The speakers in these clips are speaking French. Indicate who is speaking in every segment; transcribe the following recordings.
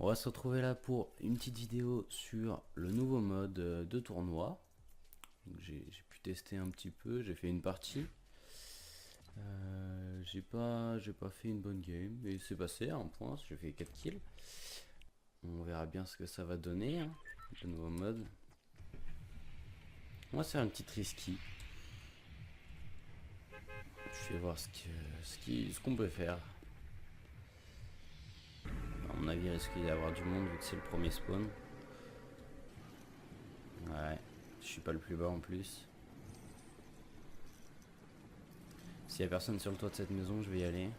Speaker 1: On va se retrouver là pour une petite vidéo sur le nouveau mode de tournoi. J'ai pu tester un petit peu, j'ai fait une partie. J'ai pas fait une bonne game, mais c'est passé à un point, j'ai fait 4 kills. On verra bien ce que ça va donner, hein, le nouveau mode. On va se faire une petite risky. Je vais voir ce qu'on peut faire. À mon avis, il risque d'y avoir du monde vu que c'est le premier spawn. Ouais, je suis pas le plus bas en plus. S'il y a personne sur le toit de cette maison, je vais y aller.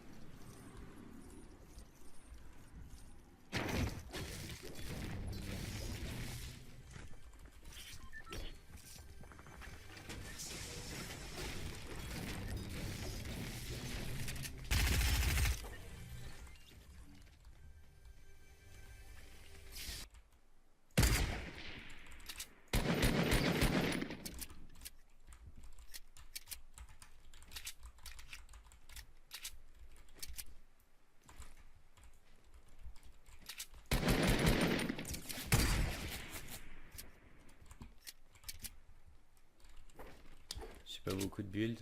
Speaker 1: J'ai pas beaucoup de build.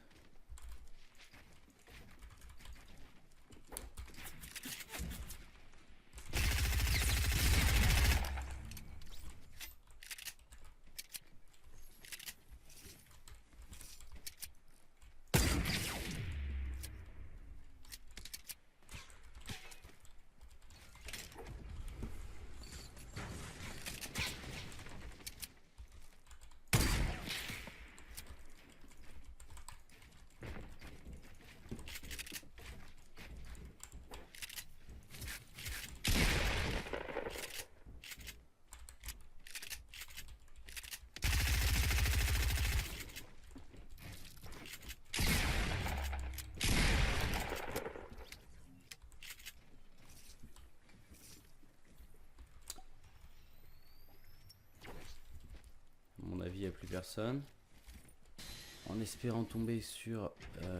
Speaker 1: À mon avis, il n'y a plus personne. En espérant tomber sur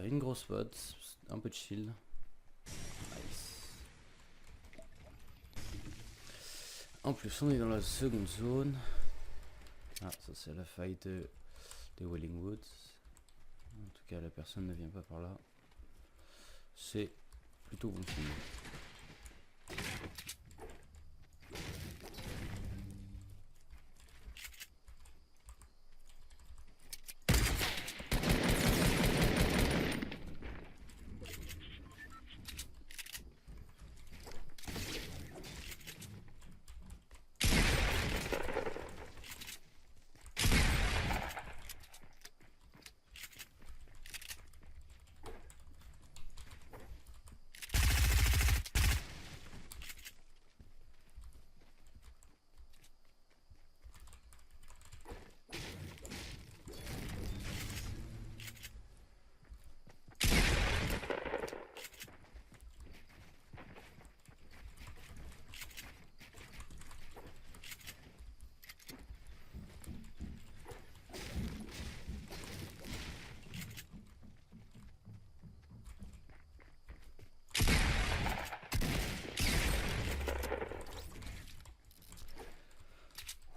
Speaker 1: une grosse spot, un peu de shield. Nice. En plus, on est dans la seconde zone. Ah, ça c'est la faille des Welling Woods. En tout cas, la personne ne vient pas par là. C'est plutôt bon signe.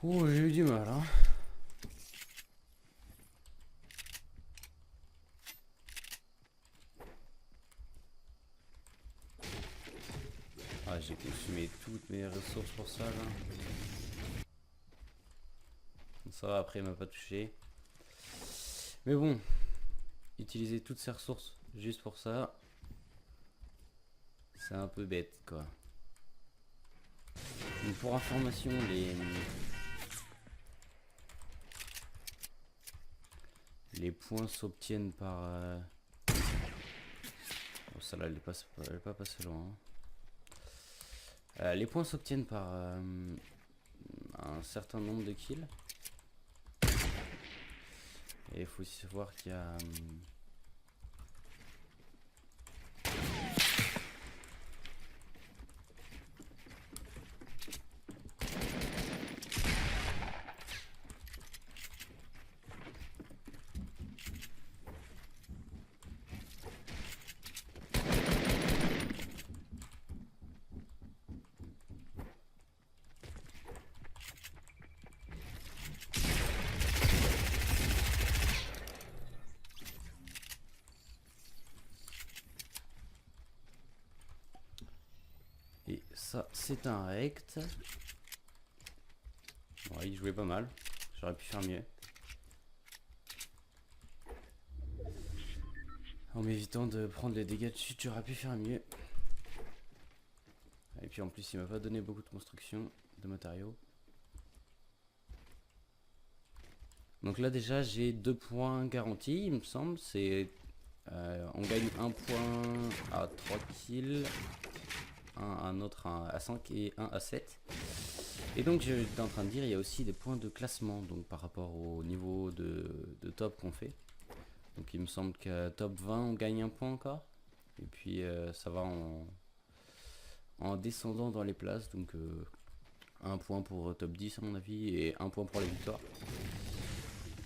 Speaker 1: Oh, j'ai eu du mal, hein. Ah, j'ai consumé toutes mes ressources pour ça, là. Ça va, après, il m'a pas touché. Mais bon, utiliser toutes ces ressources juste pour ça, c'est un peu bête, quoi. Donc, pour information, les points s'obtiennent par... Oh, ça là, elle est pas passée loin. Les points s'obtiennent par un certain nombre de kills. Et il faut aussi savoir qu'il y a... ça c'est un rect. Ouais, il jouait pas mal. J'aurais pu faire mieux. En m'évitant de prendre les dégâts de chute, j'aurais pu faire mieux. Et puis en plus, il m'a pas donné beaucoup de construction, de matériaux. Donc là déjà, j'ai 2 points garantis, il me semble. C'est on gagne 1 point à 3 kills, un autre à 5 et 1 à 7. Et donc j'étais en train de dire, il y a aussi des points de classement, donc par rapport au niveau de top qu'on fait. Donc il me semble qu'à top 20 on gagne 1 point encore. Et puis ça va en descendant dans les places. Donc 1 point pour top 10 à mon avis et 1 point pour la victoire.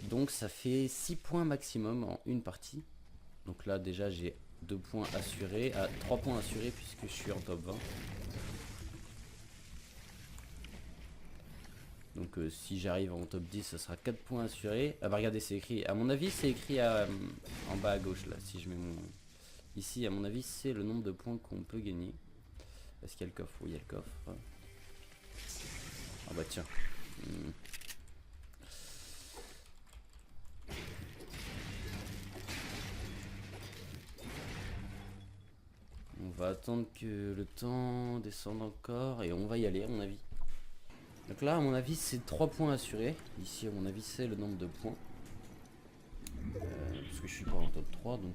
Speaker 1: Donc ça fait 6 points maximum en une partie. Donc là déjà j'ai 2 points assurés, 3 points assurés puisque je suis en top 20. Donc si j'arrive en top 10, ça sera 4 points assurés. Ah bah regardez, c'est écrit, à mon avis c'est écrit en bas à gauche là, si je mets mon... Ici à mon avis c'est le nombre de points qu'on peut gagner. Est-ce qu'il y a le coffre? Oui, il y a le coffre. Ah bah tiens. On va attendre que le temps descende encore et on va y aller à mon avis. Donc là à mon avis c'est 3 points assurés. Ici à mon avis c'est le nombre de points. Parce que je suis pas en top 3 donc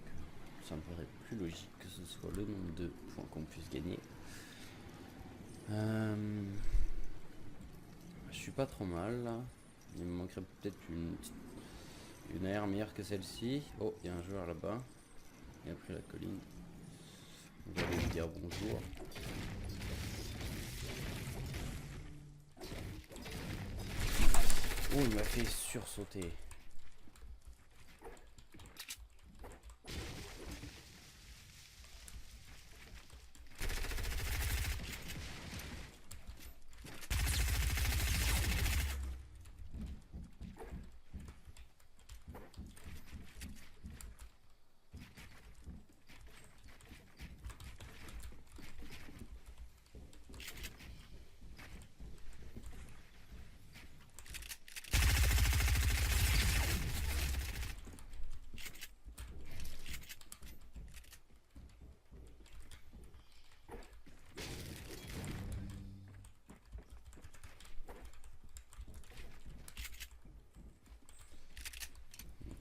Speaker 1: ça me paraît plus logique que ce soit le nombre de points qu'on puisse gagner. Je suis pas trop mal là. Il me manquerait peut-être une AR meilleure que celle-ci. Oh, il y a un joueur là-bas. Il a pris la colline. On va aller lui dire bonjour. Oh, il m'a fait sursauter.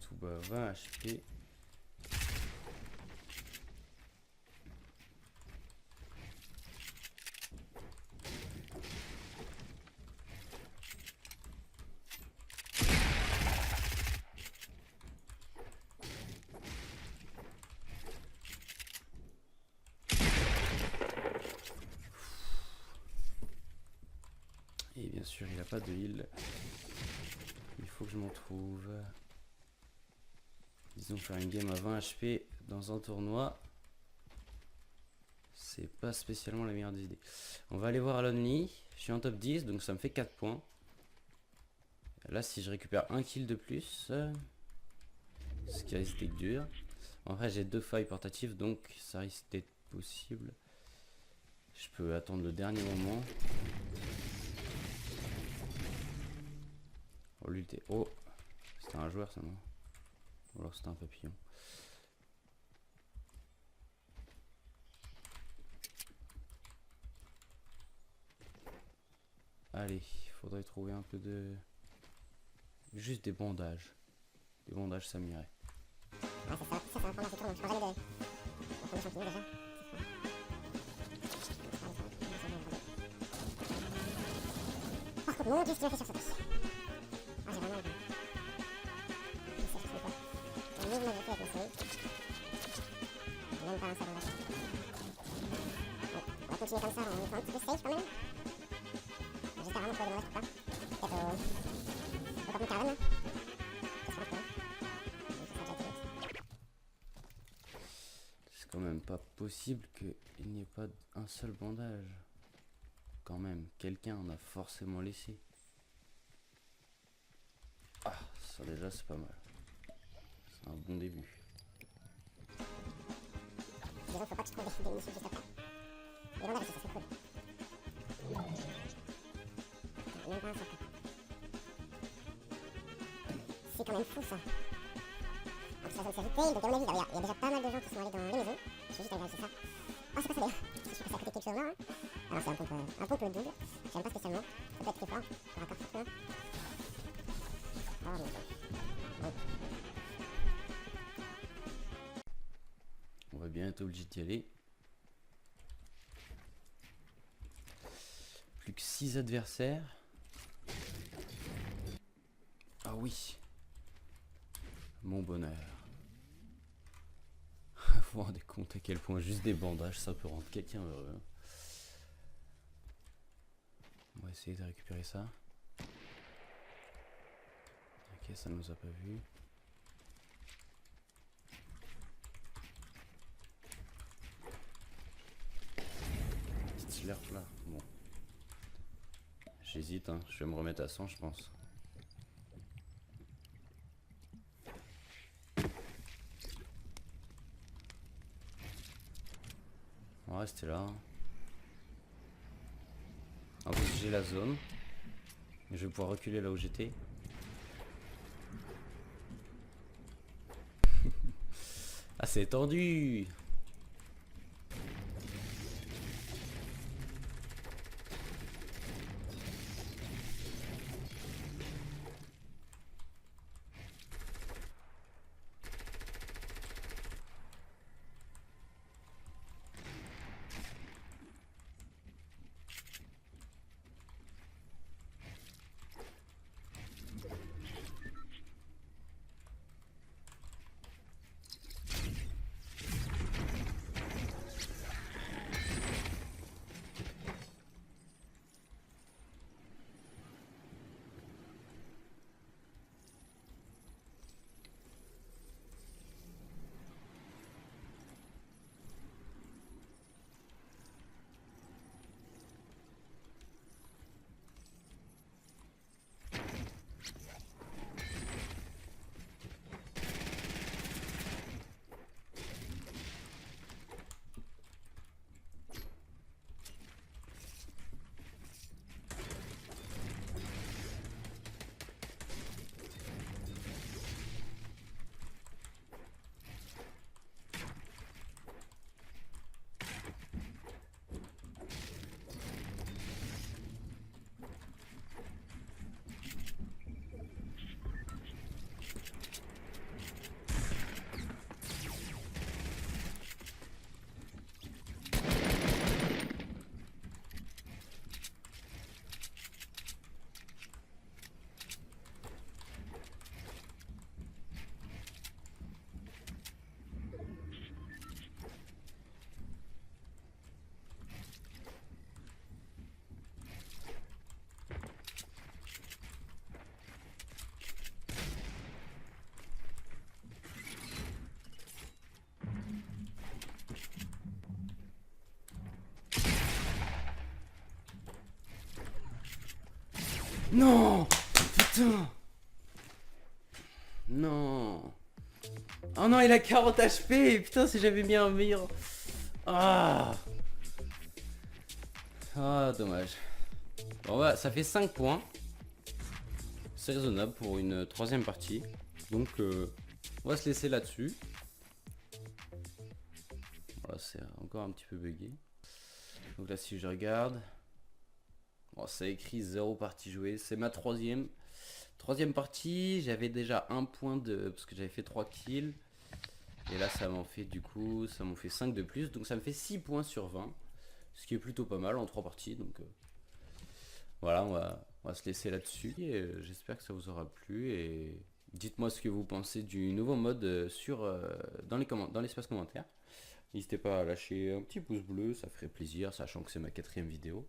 Speaker 1: Tout bas 20 HP. Et bien sûr, il n'a pas de heal. Il faut que je m'en trouve. Disons faire une game à 20 HP dans un tournoi. C'est pas spécialement la meilleure des idées. On va aller voir à l'Only. Je suis en top 10, donc ça me fait 4 points. Là, si je récupère 1 kill de plus, ce qui risque d'être dur. En vrai, j'ai 2 failles portatives, donc ça risque d'être possible. Je peux attendre le dernier moment. Oh, lutter. Oh, c'était un joueur, ça, non? Ou alors c'était un papillon. Allez, il faudrait trouver un peu de... Juste des bandages. Des bandages, ça m'irait.
Speaker 2: Ouais, c'est ça, ça, c'est un point, je change jamais de... La première champignons déjà. Par contre, mon dieu, ce qu'il m'a fait sur ce tour. Ah, j'ai vraiment eu... Je sais pas. Le mouvement que j'ai fait avec ma série. J'ai même pas lancé la bandage. Bon, on va continuer comme ça, on fait un petit peu safe quand même. J'espère vraiment trouver des bandages pour pas. Peut-être au camping caravane.
Speaker 1: C'est quand même pas possible qu'il n'y ait pas un seul bandage. Quand même, quelqu'un en a forcément laissé. Ah, ça déjà c'est pas mal. C'est un bon début.
Speaker 2: Disons, faut pas que je trouve des missions juste après. Les bandages, ça serait cool. pas un seul. C'est quand même fou ça. En plus la zone c'est retail, donc à mon avis il y a déjà pas mal de gens qui sont allés dans les maisons. Je vais juste aller vérifier ça. Ah c'est pas ça d'ailleurs, je suis passé à côté de quelque chose là. Hein. Alors c'est un pompe le double, j'aime pas spécialement, ça peut être très fort, pour un carte forte là. Oh mon dieu. Bon.
Speaker 1: On va bien être obligé d'y aller. Plus que 6 adversaires. Ah oui. Mon bonheur. Vous vous rendez compte à quel point juste des bandages ça peut rendre quelqu'un heureux. On va essayer de récupérer ça. Ok, ça nous a pas vu. Petite slurp là. Bon. J'hésite, hein. Je vais me remettre à 100 je pense. On va rester là. En plus j'ai la zone. Je vais pouvoir reculer là où j'étais. Ah c'est tendu. Non. Putain. Non. Oh non, il a 40 HP. Putain, si j'avais mis un meilleur... Ah. Ah, dommage. Bon, bah, ça fait 5 points. C'est raisonnable pour une troisième partie. Donc, on va se laisser là-dessus. Voilà, c'est encore un petit peu bugué. Donc là, si je regarde... Bon, ça écrit 0 partie jouée. C'est ma troisième partie. J'avais déjà un point de... Parce que j'avais fait 3 kills. Et là, ça m'en fait du coup... Ça m'en fait 5 de plus. Donc ça me fait 6 points sur 20. Ce qui est plutôt pas mal en 3 parties. Donc voilà, on va se laisser là-dessus. Et j'espère que ça vous aura plu. Et dites-moi ce que vous pensez du nouveau mode dans l'espace commentaire. N'hésitez pas à lâcher un petit pouce bleu. Ça ferait plaisir, sachant que c'est ma 4e vidéo.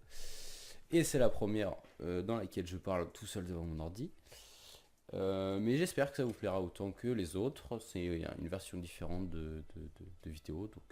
Speaker 1: Et c'est la première dans laquelle je parle tout seul devant mon ordi. Mais j'espère que ça vous plaira autant que les autres. C'est une version différente de vidéo. Donc